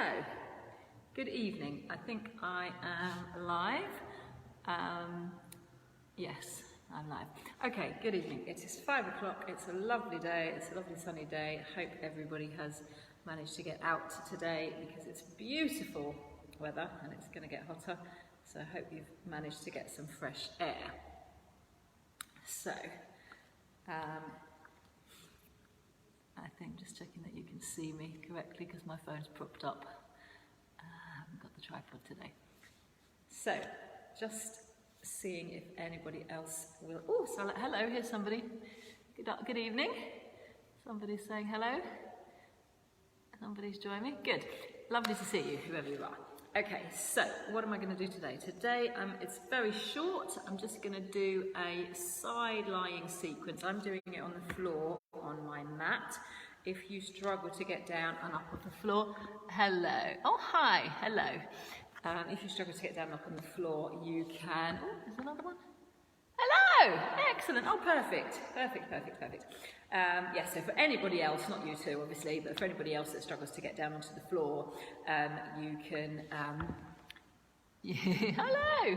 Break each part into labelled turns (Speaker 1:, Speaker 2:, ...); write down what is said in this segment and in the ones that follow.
Speaker 1: Hello, good evening. I think I am live. Yes, I'm live. Okay, good evening. It is 5 o'clock. It's a lovely day. It's a lovely sunny day. I hope everybody has managed to get out today because it's beautiful weather and it's going to get hotter. So I hope you've managed to get some fresh air. So, I think just checking that you can see me correctly because my phone's propped up. I haven't got the tripod today. So, just seeing if anybody else will. Oh, so hello, here's somebody. Good evening. Somebody's saying hello. Somebody's joining me. Good. Lovely to see you, whoever you are. Okay, so what am I going to do today? Today, it's very short. I'm just going to do a side-lying sequence. I'm doing it on the floor on my mat. If you struggle to get down and up off the floor, hello. Oh, hi, hello. If you struggle to get down and up on the floor, you can. Oh, there's another one. Hello! Excellent. Oh, perfect. Perfect. Yes, so for anybody else, not you two obviously, but for anybody else that struggles to get down onto the floor, you can, hello,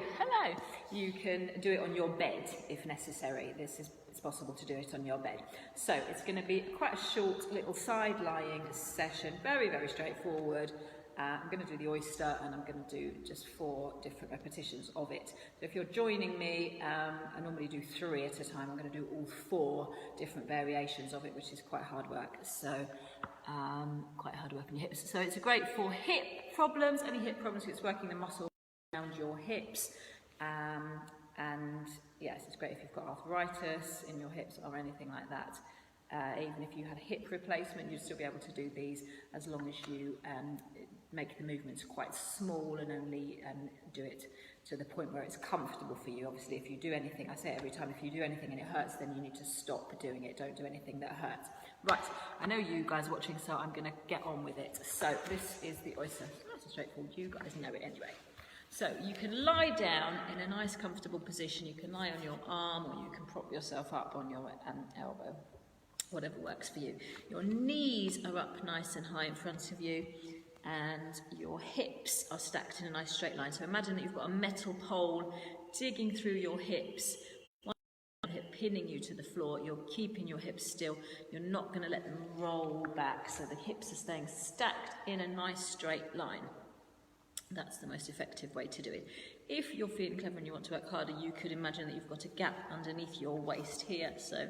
Speaker 1: you can do it on your bed if necessary. It's possible to do it on your bed. So it's going to be quite a short little side-lying session, very, very straightforward. I'm going to do the oyster and I'm going to do just 4 different repetitions of it. So if you're joining me, I normally do 3 at a time. I'm going to do all 4 different variations of it, which is quite hard work. So quite hard work on your hips. So it's great for hip problems, any hip problems, it's working the muscle around your hips. And yes, it's great if you've got arthritis in your hips or anything like that. Even if you had a hip replacement, you'd still be able to do these as long as you make the movements quite small and only do it to the point where it's comfortable for you. Obviously, if you do anything, I say it every time, if you do anything and it hurts, then you need to stop doing it. Don't do anything that hurts. Right, I know you guys are watching, so I'm going to get on with it. So this is the oyster. It's nice and straightforward. You guys know it anyway. So you can lie down in a nice comfortable position. You can lie on your arm or you can prop yourself up on your elbow. Whatever works for you. Your knees are up nice and high in front of you and your hips are stacked in a nice straight line. So imagine that you've got a metal pole digging through your hips, one hip pinning you to the floor. You're keeping your hips still. You're not going to let them roll back. So the hips are staying stacked in a nice straight line. That's the most effective way to do it. If you're feeling clever and you want to work harder, you could imagine that you've got a gap underneath your waist here. So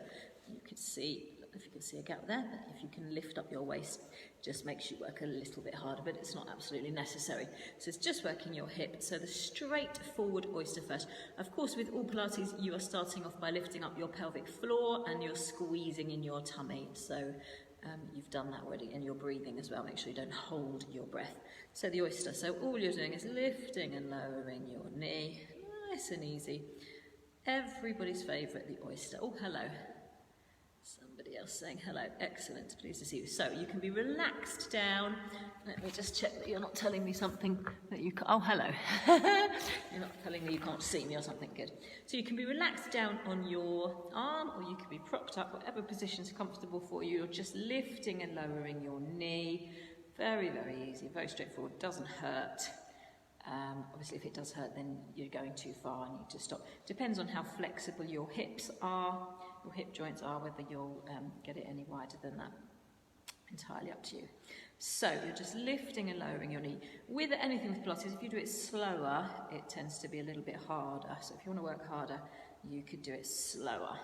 Speaker 1: you could see, if you can see a gap there, but if you can lift up your waist, it just makes you work a little bit harder, but it's not absolutely necessary. So it's just working your hip. So the straightforward oyster first. Of course, with all Pilates, you are starting off by lifting up your pelvic floor and you're squeezing in your tummy. So you've done that already, and you're breathing as well. Make sure you don't hold your breath. So the oyster. So all you're doing is lifting and lowering your knee. Nice and easy. Everybody's favourite, the oyster. Oh, hello. Somebody else saying hello. Excellent. Pleased to see you. So you can be relaxed down. Let me just check that you're not telling me something that you can't. Oh, hello. You're not telling me you can't see me or something. Good. So you can be relaxed down on your arm or you can be propped up, whatever position's comfortable for you. You're just lifting and lowering your knee. Very, very easy. Very straightforward. Doesn't hurt. Obviously, if it does hurt, then you're going too far and you need to stop. Depends on how flexible your hips are, your hip joints are, whether you'll get it any wider than that. Entirely up to you. So you're just lifting and lowering your knee. With anything with Pilates, if you do it slower, it tends to be a little bit harder. So if you want to work harder, you could do it slower.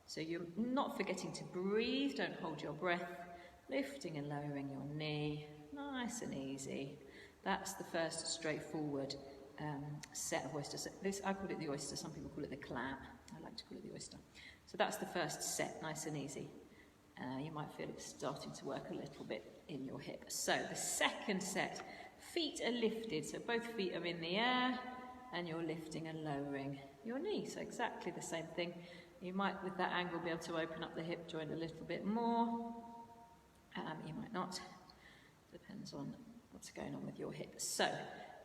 Speaker 1: So you're not forgetting to breathe. Don't hold your breath. Lifting and lowering your knee. Nice and easy. That's the first straightforward set of oysters. This, I call it the oyster, some people call it the clam. I like to call it the oyster. So that's the first set, nice and easy. You might feel it starting to work a little bit in your hip. So the second set, feet are lifted, so both feet are in the air and you're lifting and lowering your knee. So exactly the same thing. You might, with that angle, be able to open up the hip joint a little bit more. You might not, depends on what's going on with your hips. So,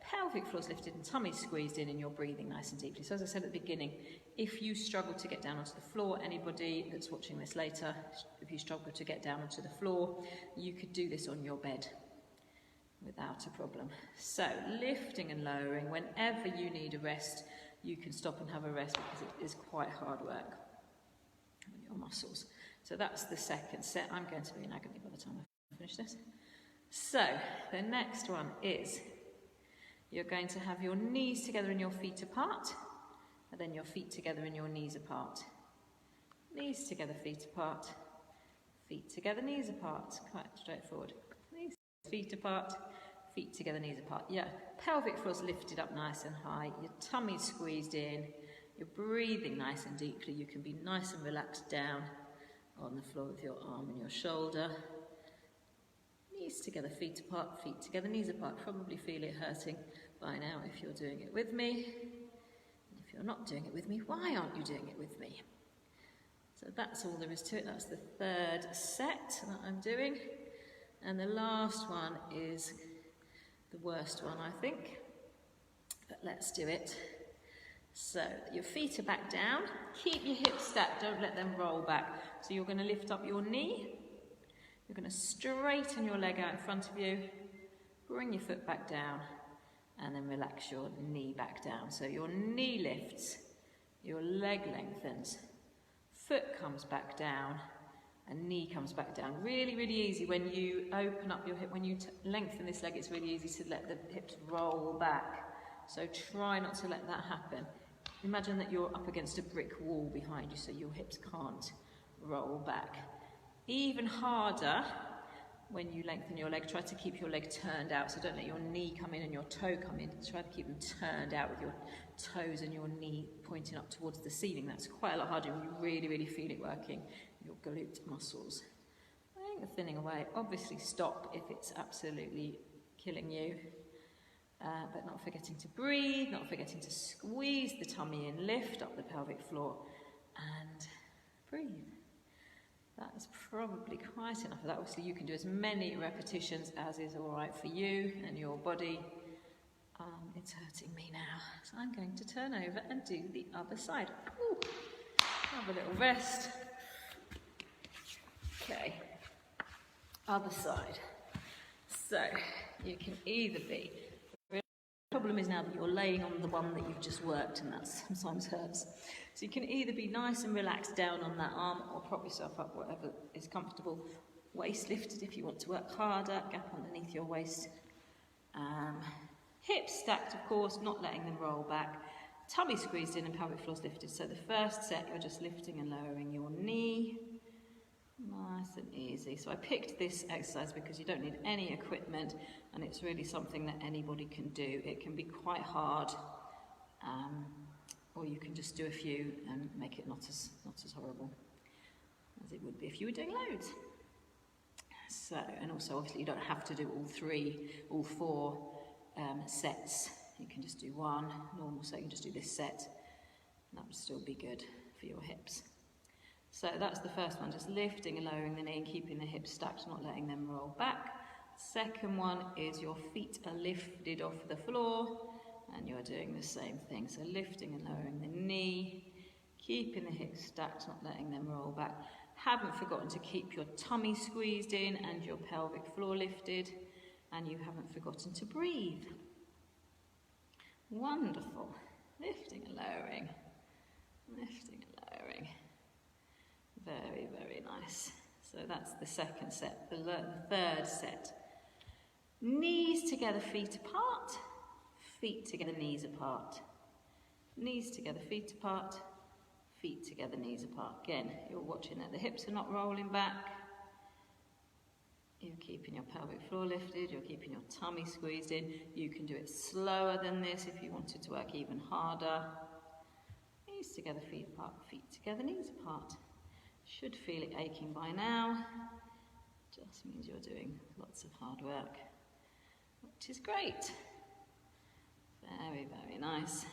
Speaker 1: pelvic floor's lifted and tummy squeezed in and you're breathing nice and deeply. So as I said at the beginning, if you struggle to get down onto the floor, anybody that's watching this later, if you struggle to get down onto the floor, you could do this on your bed. without a problem. So lifting and lowering, whenever you need a rest, you can stop and have a rest because it is quite hard work on your muscles. So that's the second set. I'm going to be in agony by the time I finish this. So the next one is you're going to have your knees together and your feet apart, and then your feet together and your knees apart. Knees together, feet apart. Feet together, knees apart. Quite straightforward. Knees, feet apart. Feet together, knees apart. Yeah, pelvic floor's lifted up nice and high. Your tummy's squeezed in. You're breathing nice and deeply. You can be nice and relaxed down on the floor with your arm and your shoulder. Knees together, feet apart, feet together, knees apart. Probably feel it hurting by now if you're doing it with me. And if you're not doing it with me, why aren't you doing it with me? So that's all there is to it. That's the third set that I'm doing. And the last one is the worst one, I think. But let's do it. So your feet are back down. Keep your hips stacked. Don't let them roll back. So you're going to lift up your knee. You're going to straighten your leg out in front of you. Bring your foot back down. And then relax your knee back down. So your knee lifts. Your leg lengthens. Foot comes back down, and knee comes back down. Really, really easy when you open up your hip, when you lengthen this leg, it's really easy to let the hips roll back. So try not to let that happen. Imagine that you're up against a brick wall behind you, so your hips can't roll back. Even harder when you lengthen your leg, try to keep your leg turned out, so don't let your knee come in and your toe come in. Try to keep them turned out with your toes and your knee pointing up towards the ceiling. That's quite a lot harder when you really, really feel it working your glute muscles. I think they're thinning away. Obviously stop if it's absolutely killing you, but not forgetting to breathe, not forgetting to squeeze the tummy in, lift up the pelvic floor and breathe. That's probably quite enough of that. Obviously you can do as many repetitions as is all right for you and your body. It's hurting me now, so I'm going to turn over and do the other side. Ooh. Have a little rest. Okay, other side. So you can either be, the problem is now that you're laying on the one that you've just worked, and that sometimes hurts. So you can either be nice and relaxed down on that arm or prop yourself up, whatever is comfortable. Waist lifted if you want to work harder, gap underneath your waist. Hips stacked, of course, not letting them roll back. Tummy squeezed in and pelvic floor's lifted. So the first set, you're just lifting and lowering your knee. Nice and easy. So I picked this exercise because you don't need any equipment and it's really something that anybody can do. It can be quite hard, or you can just do a few and make it not as horrible as it would be if you were doing loads. So, and also obviously you don't have to do all four sets. You can just do one normal, so you can just do this set, and that would still be good for your hips. So that's the first one, just lifting and lowering the knee and keeping the hips stacked, not letting them roll back. Second one is your feet are lifted off the floor and you're doing the same thing. So lifting and lowering the knee, keeping the hips stacked, not letting them roll back. Haven't forgotten to keep your tummy squeezed in and your pelvic floor lifted, and you haven't forgotten to breathe. Wonderful. Lifting and lowering. Lifting and lowering. Very, very nice. So that's the second set. The third set. Knees together, feet apart. Feet together, knees apart. Knees together, feet apart. Feet together, knees apart. Again, you're watching that the hips are not rolling back. You're keeping your pelvic floor lifted. You're keeping your tummy squeezed in. You can do it slower than this if you wanted to work even harder. Knees together, feet apart. Feet together, knees apart. Should feel it aching by now. Just means you're doing lots of hard work, which is great. Very, very nice.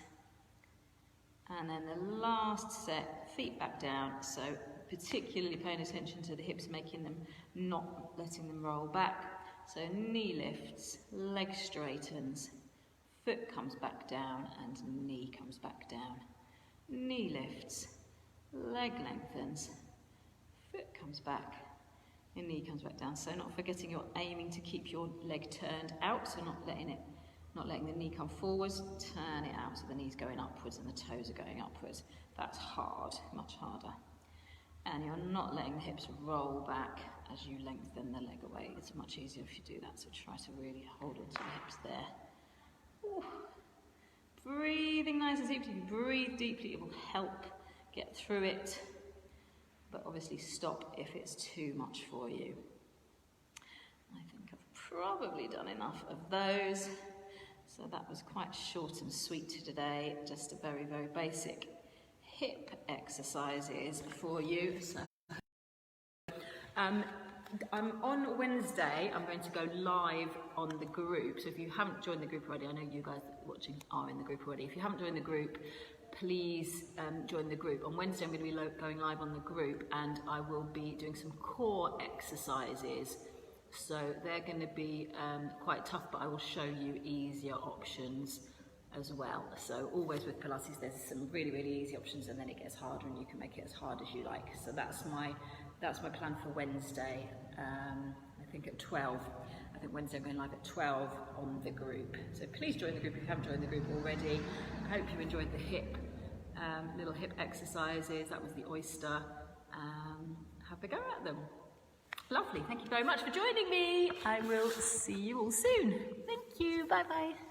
Speaker 1: And then the last set, feet back down. So particularly paying attention to the hips, making them, not letting them roll back. So knee lifts, leg straightens, foot comes back down and knee comes back down. Knee lifts, leg lengthens, foot comes back, Your knee comes back down. So not forgetting you're aiming to keep your leg turned out, so not letting the knee come forwards, turn it out so the knee's going upwards and the toes are going upwards. That's hard, much harder. And you're not letting the hips roll back as you lengthen the leg away. It's much easier if you do that, so try to really hold onto the hips there. Ooh. Breathing nice and deeply. If you breathe deeply, it will help get through it, but obviously stop if it's too much for you. I think I've probably done enough of those. So that was quite short and sweet today, just a very, very basic hip exercises for you. So, on Wednesday, I'm going to go live on the group. So if you haven't joined the group already, I know you guys watching are in the group already. If you haven't joined the group, please join the group. On Wednesday, I'm going to be going live on the group, and I will be doing some core exercises. So they're going to be quite tough, but I will show you easier options as well. So always with Pilates, there's some really, really easy options, and then it gets harder, and you can make it as hard as you like. So that's my plan for Wednesday. I think at 12. I think Wednesday I'm going live at 12 on the group. So please join the group if you haven't joined the group already. I hope you enjoyed the little hip exercises. That was the oyster. Have a go at them. Lovely. Thank you very much for joining me. I will see you all soon. Thank you. Bye bye.